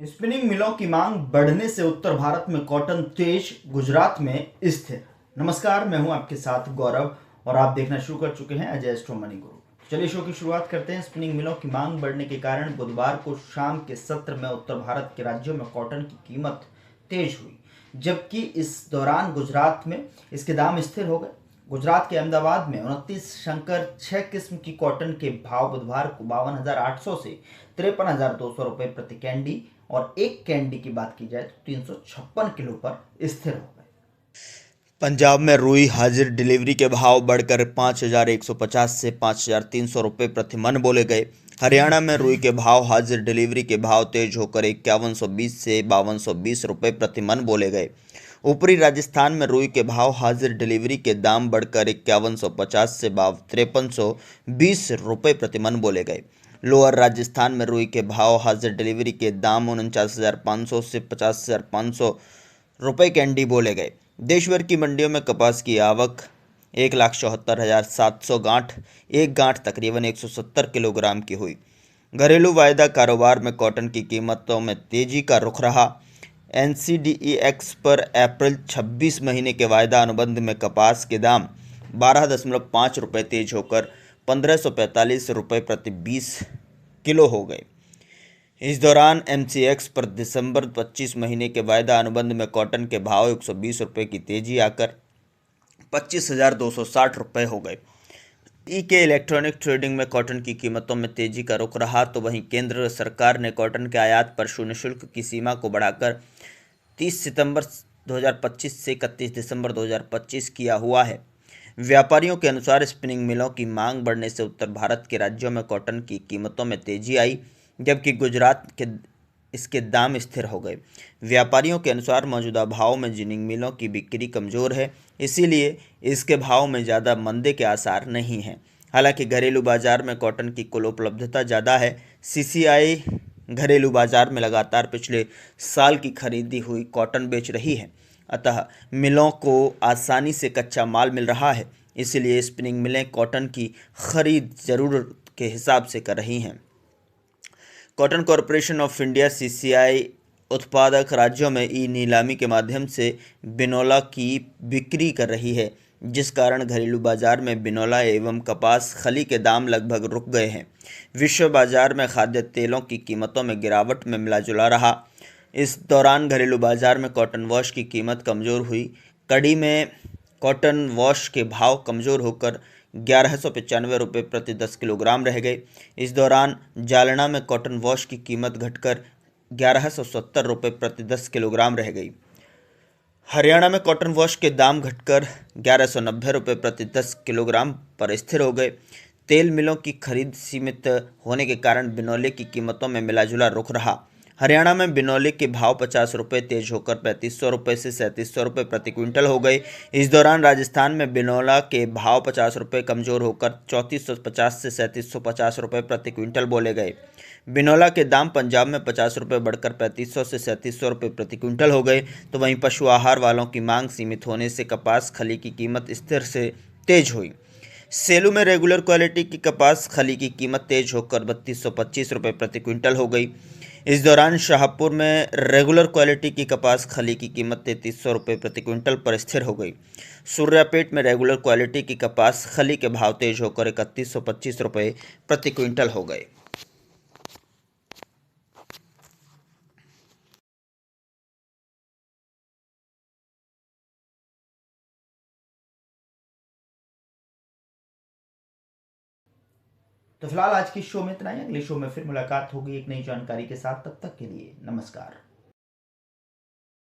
Spinning मिलों की मांग बढ़ने से उत्तर भारत में कॉटन तेज, गुजरात में स्थिर। नमस्कार, मैं हूं आपके साथ गौरव और आप देखना शुरू कर चुके हैं अजय स्ट्रो मनी गुरु। चलिए शो की शुरुआत करते हैं। स्पिनिंग मिलों की मांग बढ़ने के कारण बुधवार को शाम के सत्र में उत्तर भारत के राज्यों में कॉटन की कीमत तेज हुई, जबकि इस दौरान गुजरात में इसके दाम स्थिर हो गए। गुजरात के अहमदाबाद में 29 शंकर 6 किस्म की कॉटन के भाव बुधवार को 52,800 से 53,200 रुपये प्रति कैंडी और एक कैंडी की बात की जाए तो 356 किलो पर स्थिर हो गए। पंजाब में रुई हाजिर डिलीवरी के भाव बढ़कर 5,150 से 5,300 रुपये प्रति मन बोले गए। हरियाणा में रुई के भाव हाजिर डिलीवरी के भाव तेज होकर 5120 से 5220 रुपये प्रति मन बोले गए। ऊपरी राजस्थान में रुई के भाव हाजिर डिलीवरी के दाम बढ़कर 5150 से 5320 रुपये प्रति मन बोले गए। लोअर राजस्थान में रुई के भाव हाजिर डिलीवरी के दाम 49,500 से 50,500 रुपये कैंडी बोले गए। देशभर की मंडियों में कपास की आवक 1,74,700 गांठ, एक गांठ तकरीबन 170 किलोग्राम की हुई। घरेलू वायदा कारोबार में कॉटन की कीमतों में तेजी का रुख रहा। एनसीडीईएक्स पर अप्रैल 26 महीने के वायदा अनुबंध में कपास के दाम 12.5 रुपये तेज होकर 1,545 रुपये प्रति 20 किलो हो गए। इस दौरान एमसीएक्स पर दिसंबर 25 महीने के वायदा अनुबंध में कॉटन के भाव 120 रुपये की तेजी आकर 25,260 रुपये हो गए। ई के इलेक्ट्रॉनिक ट्रेडिंग में कॉटन की कीमतों में तेजी का रुख रहा, तो वहीं केंद्र सरकार ने कॉटन के आयात पर शून्य शुल्क की सीमा को बढ़ाकर 30 सितंबर 2025 से 31 दिसंबर 2025 किया हुआ है। व्यापारियों के अनुसार स्पिनिंग मिलों की मांग बढ़ने से उत्तर भारत के राज्यों में कॉटन की कीमतों में तेजी आई, जबकि गुजरात के इसके दाम स्थिर हो गए। व्यापारियों के अनुसार मौजूदा भाव में जिनिंग मिलों की बिक्री कमज़ोर है, इसीलिए इसके भाव में ज़्यादा मंदे के आसार नहीं हैं। हालांकि घरेलू बाजार में कॉटन की कुल उपलब्धता ज़्यादा है। सीसीआई घरेलू बाजार में लगातार पिछले साल की खरीदी हुई कॉटन बेच रही है, अतः मिलों को आसानी से कच्चा माल मिल रहा है, इसलिए स्पिनिंग मिलें कॉटन की खरीद ज़रूरत के हिसाब से कर रही हैं। Cotton corporation of India CCI उत्पादक राज्यों में ई नीलामी के माध्यम से बिनोला की बिक्री कर रही है, जिस कारण घरेलू बाजार में बिनोला एवं कपास खली के दाम लगभग रुक गए हैं। विश्व बाजार में खाद्य तेलों की कीमतों में गिरावट में मिला जुला रहा। इस दौरान घरेलू बाजार में कॉटन वॉश की कीमत कमज़ोर हुई। कड़ी में कॉटन वॉश के भाव कमज़ोर होकर 1,195 रुपये प्रति 10 किलोग्राम रह गए। इस दौरान जालना में कॉटन वॉश की कीमत घटकर 1,170 रुपये प्रति 10 किलोग्राम रह गई। हरियाणा में कॉटन वॉश के दाम घटकर 1,190 रुपये प्रति 10 किलोग्राम पर स्थिर हो गए। तेल मिलों की खरीद सीमित होने के कारण बिनौले की कीमतों में मिलाजुला रुख रहा। हरियाणा में बिनौले के भाव 50 रुपये तेज होकर 3,500 रुपये से 3,700 रुपये प्रति क्विंटल हो गए। इस दौरान राजस्थान में बिनौला के भाव 50 रुपये कमज़ोर होकर 3,450 से 3,750 रुपये प्रति क्विंटल बोले गए। बिनौला के दाम पंजाब में 50 रुपये बढ़कर 3,500 से 3,700 रुपये प्रति क्विंटल हो गए, तो वहीं पशु आहार वालों की मांग सीमित होने से कपास खली की कीमत स्थिर से तेज हुई। सेलू में रेगुलर क्वालिटी की कपास खली की कीमत तेज होकर 3,225 रुपये प्रति क्विंटल हो गई। इस दौरान शाहपुर में रेगुलर क्वालिटी की कपास खली की कीमत 3,300 रुपये प्रति क्विंटल पर स्थिर हो गई। सूर्यापेट में रेगुलर क्वालिटी की कपास खली के भाव तेज होकर 3,125 रुपये प्रति क्विंटल हो गए। तो फिलहाल आज की शो में इतना ही। अगले शो में फिर मुलाकात होगी एक नई जानकारी के साथ। तब तक के लिए नमस्कार।